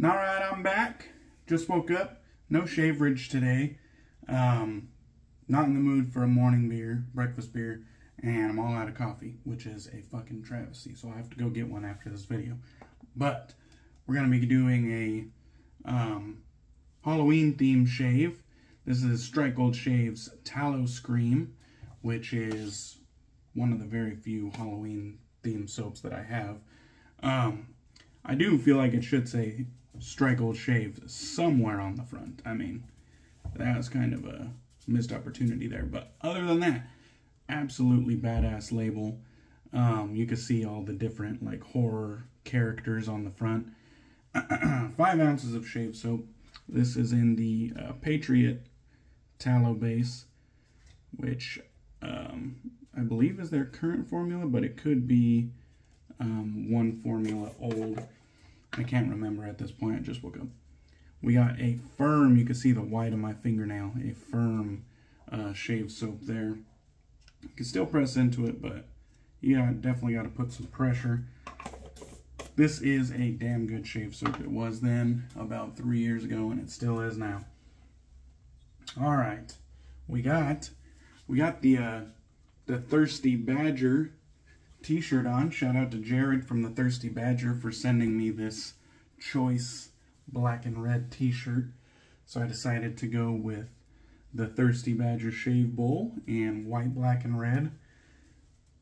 Alright, I'm back. Just woke up. No shaverage today. Not in the mood for a morning beer, breakfast beer, and I'm all out of coffee, which is a fucking travesty. So I have to go get one after this video. But we're going to be doing a Halloween themed shave. This is Strike Gold Shave's Tallow Scream, which is one of the very few Halloween themed soaps that I have. I do feel like it should say Strike Gold Shave somewhere on the front. I mean, that was kind of a missed opportunity there. But other than that, absolutely badass label. You can see all the different like horror characters on the front. 5 ounces of shave soap. This is in the Patriot tallow base, which I believe is their current formula, but it could be one formula old. I can't remember at this point. I just woke up. We got a firm, you can see the white of my fingernail, a firm shave soap there. You can still press into it, but yeah, definitely got to put some pressure. This is a damn good shave soap. It was then about 3 years ago, and it still is now. All right, we got the Thirsty Badger t-shirt on. Shout out to Jared from the Thirsty Badger for sending me this choice black and red t-shirt. So I decided to go with the Thirsty Badger shave bowl and white, black, and red.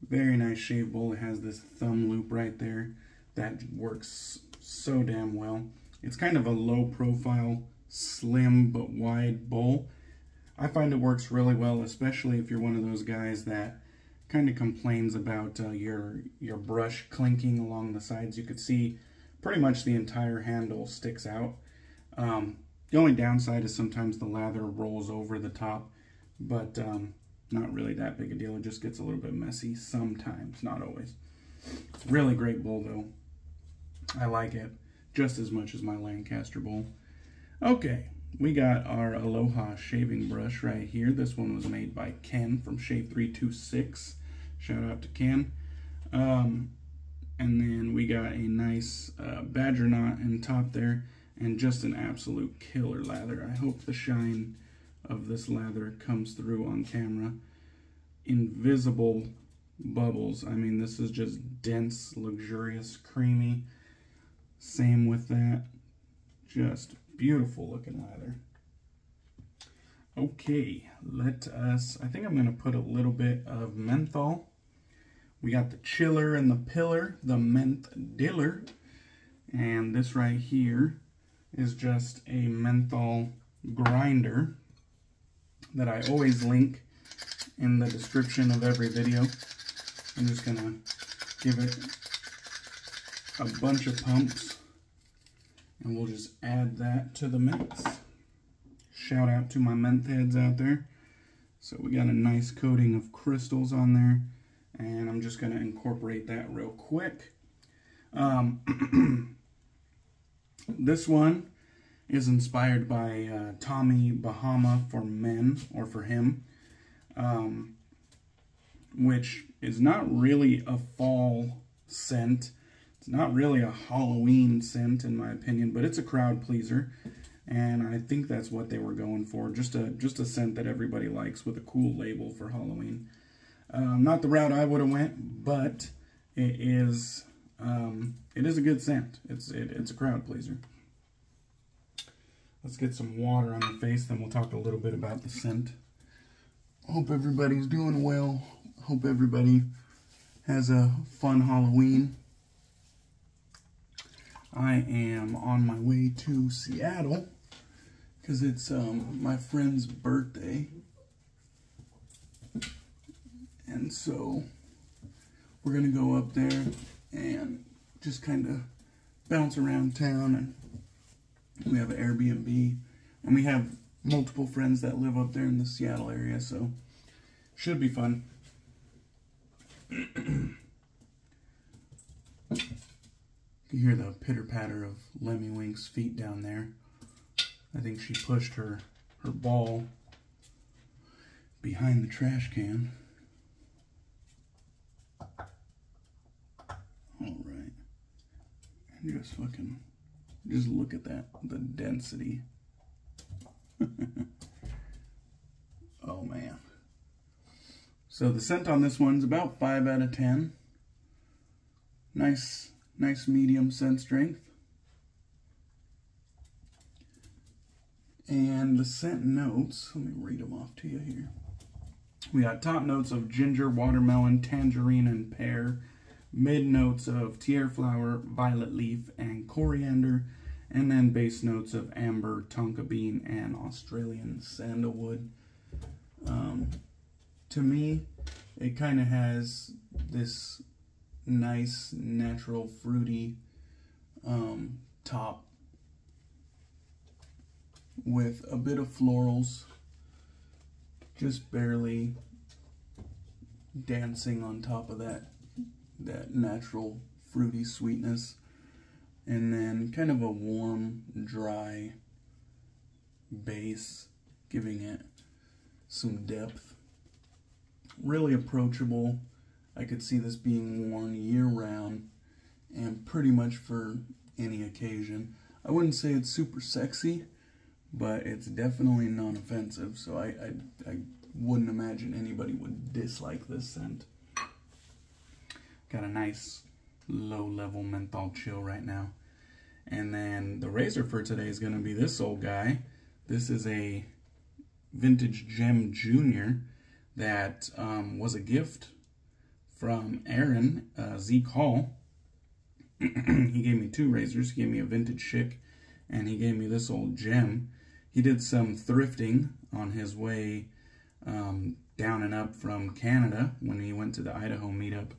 Very nice shave bowl. It has this thumb loop right there that works so damn well. It's kind of a low profile, slim but wide bowl. I find it works really well, especially if you're one of those guys that kind of complains about your brush clinking along the sides. You could see pretty much the entire handle sticks out. The only downside is sometimes the lather rolls over the top, but not really that big a deal. It just gets a little bit messy sometimes, not always. Really great bowl though. I like it just as much as my Lancaster bowl. Okay, we got our Aloha shaving brush right here. This one was made by Ken from Shave 326. Shout out to Ken. And then we got a nice badger knot in top there, and just an absolute killer lather. I hope the shine of this lather comes through on camera. Invisible bubbles. I mean, this is just dense, luxurious, creamy. Same with that. Just beautiful looking lather. Okay, I think I'm going to put a little bit of menthol. We got the chiller and the pillar, the Menth Diller. And this right here is just a menthol grinder that I always link in the description of every video. I'm just going to give it a bunch of pumps, and we'll just add that to the mix. Shout out to my menth heads out there. So we got a nice coating of crystals on there, and I'm just going to incorporate that real quick. This one is inspired by Tommy Bahama for men, or for him, which is not really a fall scent. It's not really a Halloween scent in my opinion, but it's a crowd pleaser. And I think that's what they were going for. Just a scent that everybody likes with a cool label for Halloween. Not the route I would have went, but it is a good scent. It's a crowd pleaser. Let's get some water on the face, then we'll talk a little bit about the scent. Hope everybody's doing well. Hope everybody has a fun Halloween. I am on my way to Seattle because it's my friend's birthday, and so we're gonna go up there and just kind of bounce around town. And we have an Airbnb, and we have multiple friends that live up there in the Seattle area, so should be fun. You hear the pitter-patter of Lemmy Wink's feet down there. I think she pushed her ball behind the trash can. Alright. And just fucking Just look at that, the density. Oh man. So the scent on this one's about 5 out of 10. Nice medium scent strength. And the scent notes, let me read them off to you here. We got top notes of ginger, watermelon, tangerine, and pear. Mid notes of tiare flower, violet leaf, and coriander. And then base notes of amber, tonka bean, and Australian sandalwood. To me, it kind of has this nice, natural, fruity top with a bit of florals, just barely dancing on top of that natural, fruity sweetness. And then kind of a warm, dry base, giving it some depth. Really approachable. I could see this being worn year-round and pretty much for any occasion. I wouldn't say it's super sexy, but it's definitely non-offensive, so I wouldn't imagine anybody would dislike this scent. Got a nice low-level menthol chill right now. And then the razor for today is going to be this old guy. This is a Vintage Gem Junior that was a gift from Aaron, Zeke Hall. He gave me 2 razors. He gave me a Vintage Schick, and he gave me this old gem. He did some thrifting on his way down and up from Canada when he went to the Idaho meetup,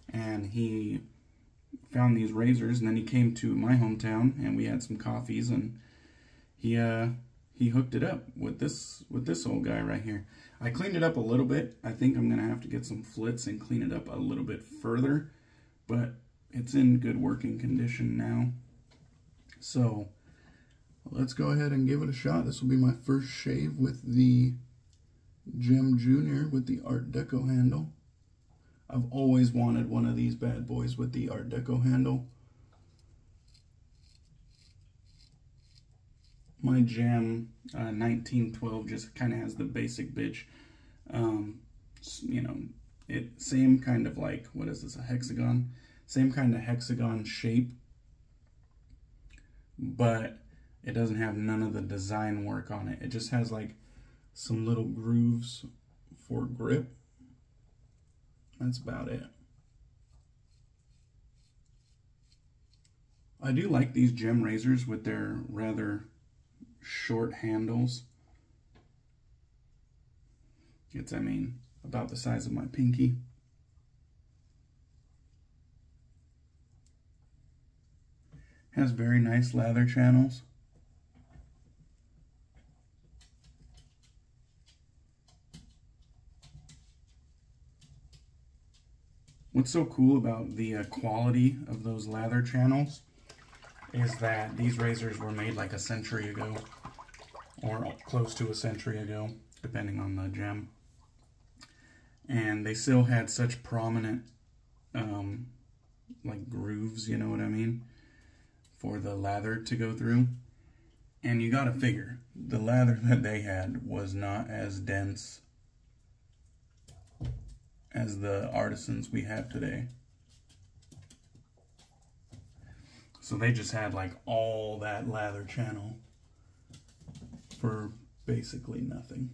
and he found these razors, and then he came to my hometown, and we had some coffees, and he hooked it up with this old guy right here. I cleaned it up a little bit. I think I'm gonna have to get some flits and clean it up a little bit further, but it's in good working condition now. So let's go ahead and give it a shot. This will be my first shave with the Gem Junior with the Art Deco handle. I've always wanted one of these bad boys with the Art Deco handle. My Gem 1912 just kind of has the basic bitch, you know, same kind of like, what is this, a hexagon? Same kind of hexagon shape, but it doesn't have none of the design work on it. It just has like some little grooves for grip. That's about it. I do like these Gem razors with their rather short handles. It's, I mean, about the size of my pinky. Has very nice lather channels. What's so cool about the quality of those lather channels is that these razors were made like a century ago, or close to a century ago, depending on the gem. And they still had such prominent like grooves, you know what I mean, for the lather to go through. And you gotta figure, the lather that they had was not as dense as the artisans we have today. So they just had like all that lather channel for basically nothing.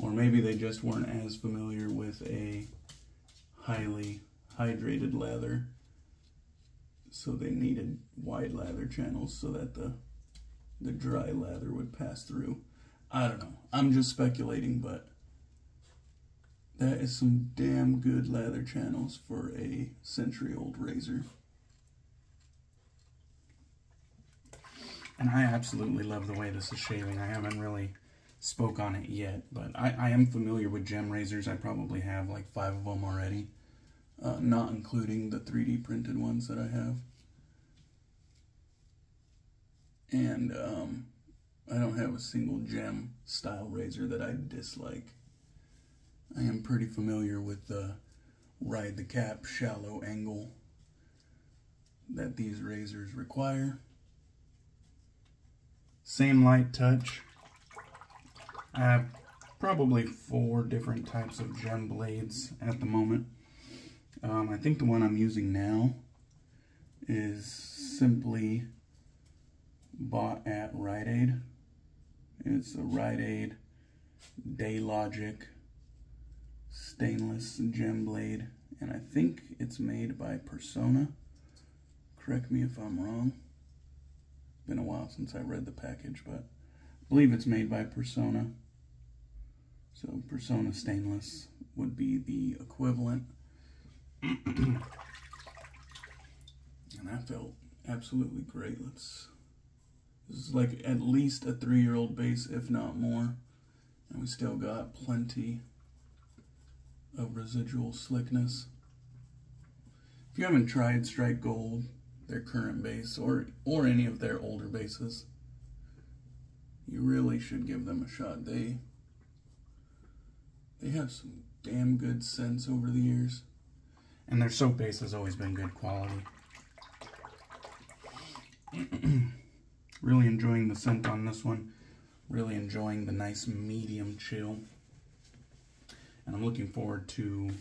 Or maybe they just weren't as familiar with a highly hydrated lather, so they needed wide lather channels so that the dry lather would pass through. I don't know. I'm just speculating, but that is some damn good lather channels for a century-old razor. And I absolutely love the way this is shaving. I haven't really spoke on it yet, but I am familiar with Gem razors. I probably have like 5 of them already, not including the 3D printed ones that I have. And I don't have a single Gem style razor that I dislike. I am pretty familiar with the Ride the Cap shallow angle. that these razors require. Same light touch. I have probably 4 different types of gem blades at the moment. I think the one I'm using now is simply bought at Rite Aid. It's a Rite Aid Daylogic stainless gem blade, and I think it's made by Persona. Correct me if I'm wrong. Been a while since I read the package, but I believe it's made by Persona. So Persona stainless would be the equivalent. And that felt absolutely great. This is like at least a 3-year-old base, if not more. And we still got plenty of residual slickness. If you haven't tried Strike Gold, their current base, or any of their older bases, you really should give them a shot. They have some damn good scents over the years. And their soap base has always been good quality. Really enjoying the scent on this one. Really enjoying the nice medium chill. And I'm looking forward to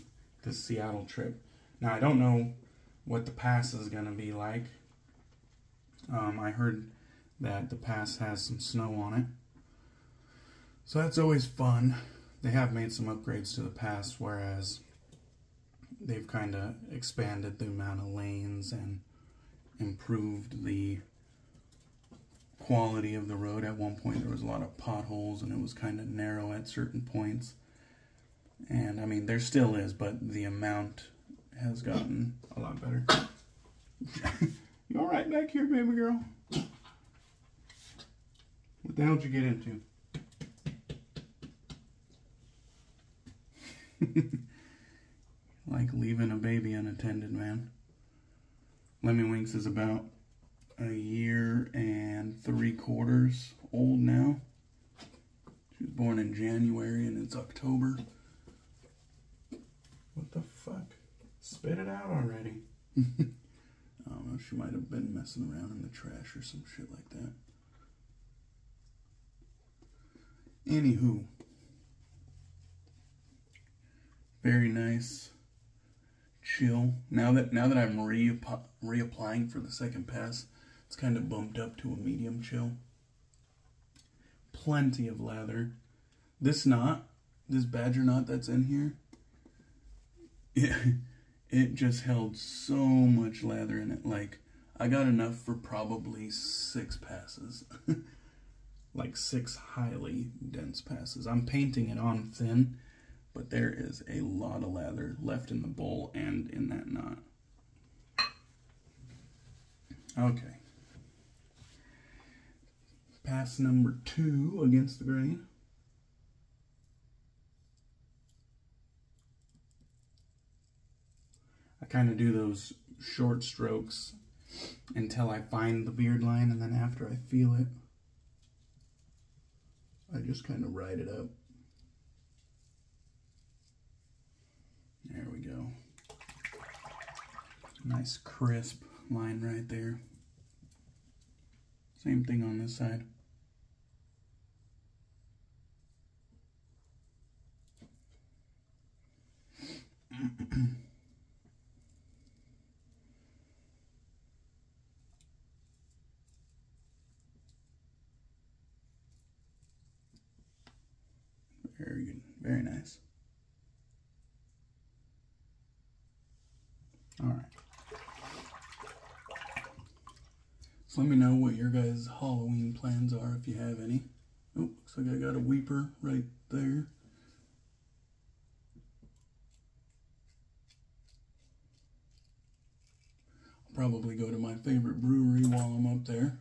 the Seattle trip. Now, I don't know what the pass is going to be like. I heard that the pass has some snow on it. So that's always fun. They have made some upgrades to the pass, whereas they've kind of expanded the amount of lanes and improved the quality of the road. At one point there was a lot of potholes and it was kind of narrow at certain points. And I mean, there still is, but the amount has gotten a lot better. You all right back here, baby girl? What the hell did you get into? Like leaving a baby unattended, man. Lemmywinks is about 1 year and 3/4 old now. She was born in January and it's October. What the fuck? Spit it out already. I don't know, she might have been messing around in the trash or some shit like that. Anywho. Very nice. Chill. Now that I'm reapplying for the second pass, it's kind of bumped up to a medium chill. Plenty of lather. This badger knot that's in here, it just held so much lather in it. Like, I got enough for probably 6 passes. Like 6 highly dense passes. I'm painting it on thin, but there is a lot of lather left in the bowl and in that knot. Okay. Pass number 2 against the grain. I kind of do those short strokes until I find the beard line, and then after I feel it, I just kind of ride it up. There we go. Nice crisp line right there. Same thing on this side. Very good. Very nice. Alright. So let me know what your guys' Halloween plans are, if you have any. Oh, looks like I got a weeper right there. I'll probably go to my favorite brewery while I'm up there.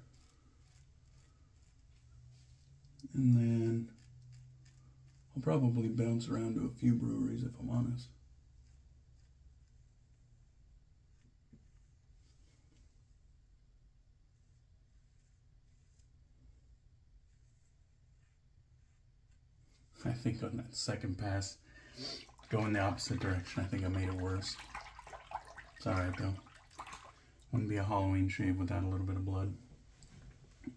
And then I'll probably bounce around to a few breweries if I'm honest. I think on that second pass, going the opposite direction, I think I made it worse. It's alright though. Wouldn't be a Halloween shave without a little bit of blood.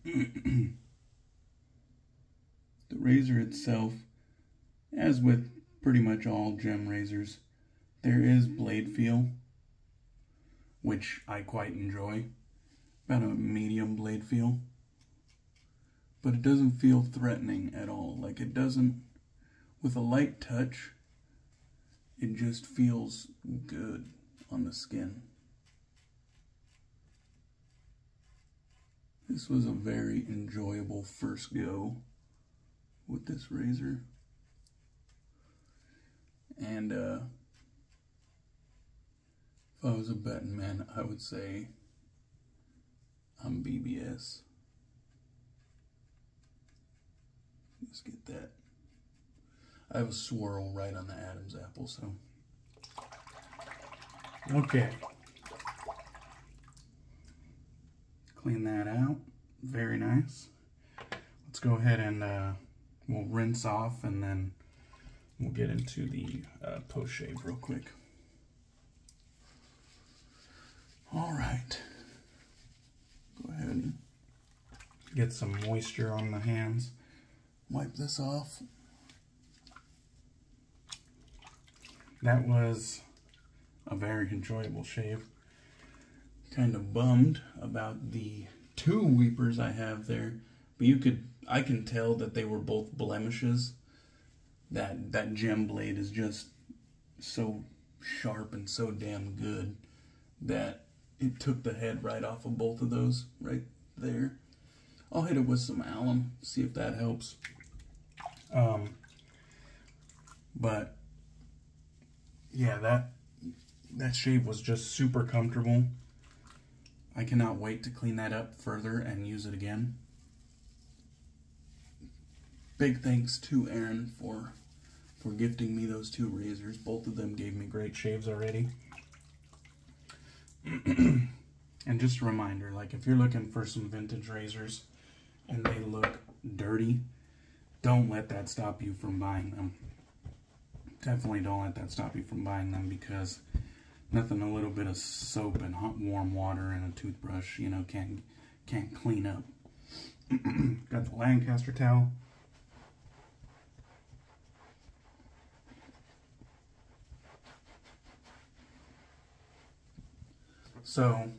The razor itself, as with pretty much all gem razors, there is blade feel, which I quite enjoy. About a medium blade feel. But it doesn't feel threatening at all. Like, it doesn't, with a light touch, it just feels good on the skin. This was a very enjoyable first go with this razor. And if I was a betting man, I would say I'm BBS. Let's get that. I have a swirl right on the Adam's apple, so. Okay. Clean that out. Very nice. Let's go ahead and we'll rinse off, and then we'll get into the post shave real quick. All right. Go ahead and get some moisture on the hands. Wipe this off. That was a very enjoyable shave. Kind of bummed about the 2 weepers I have there, but I can tell that they were both blemishes. That gem blade is just so sharp and so damn good that it took the head right off of both of those right there. I'll hit it with some alum, see if that helps. But yeah, that shave was just super comfortable. I cannot wait to clean that up further and use it again. Big thanks to Aaron for gifting me those 2 razors. Both of them gave me great shaves already. And just a reminder, like, if you're looking for some vintage razors and they look dirty, don't let that stop you from buying them. Definitely don't let that stop you from buying them, because nothing a little bit of soap and hot warm water and a toothbrush, you know, can't clean up. Got the Lancaster towel. So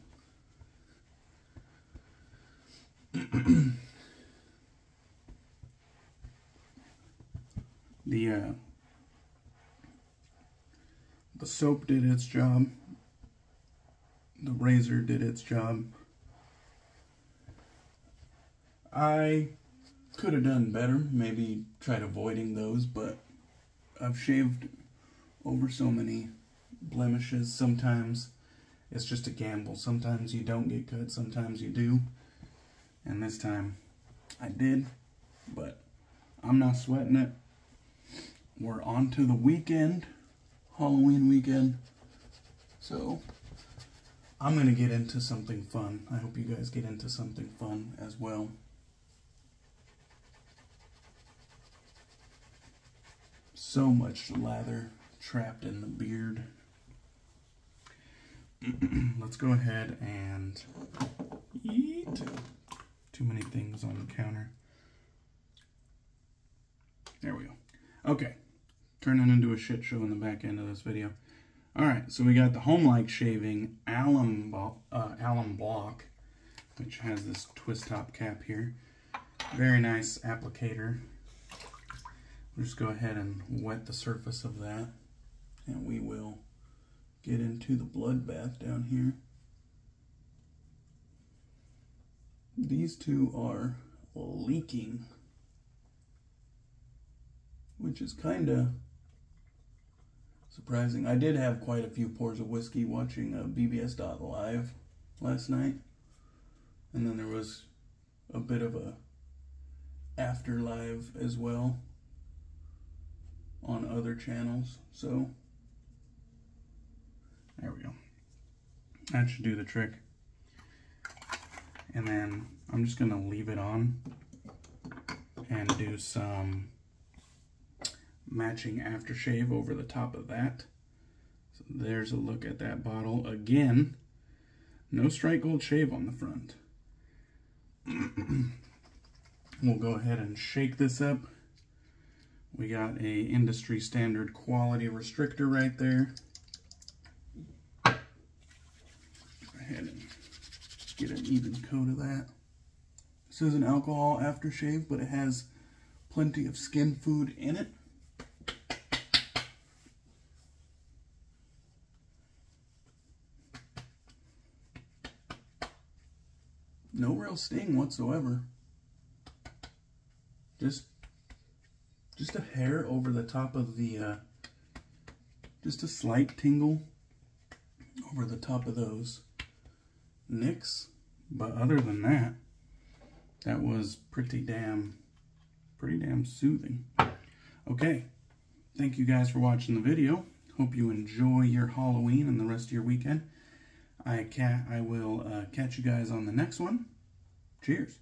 the soap did its job. The razor did its job. I could have done better, maybe tried avoiding those, but I've shaved over so many blemishes. Sometimes it's just a gamble. Sometimes you don't get cut, sometimes you do. And this time I did, but I'm not sweating it. We're on to the weekend, Halloween weekend. So I'm going to get into something fun. I hope you guys get into something fun as well. So much lather trapped in the beard. Let's go ahead and eat. Too many things on the counter. There we go. Okay. Turning into a shit show in the back end of this video. Alright, so we got the Homelike Shaving alum block, which has this twist top cap here. Very nice applicator. We'll just go ahead and wet the surface of that, and we will get into the bloodbath down here. These two are leaking, which is kind of surprising. I did have quite a few pours of whiskey watching BBS.live last night, and then there was a bit of a after live as well on other channels, so there we go. That should do the trick. And then I'm just going to leave it on and do some matching aftershave over the top of that. So there's a look at that bottle. Again, No Strike Gold shave on the front. We'll go ahead and shake this up. We got a industry standard quality restrictor right there. Go ahead and get an even coat of that. This is an alcohol aftershave, but it has plenty of skin food in it. No real sting whatsoever. Just a hair over the top of the, just a slight tingle over the top of those nicks. But other than that, that was pretty damn soothing. Okay, thank you guys for watching the video. Hope you enjoy your Halloween and the rest of your weekend. I will catch you guys on the next one. Cheers.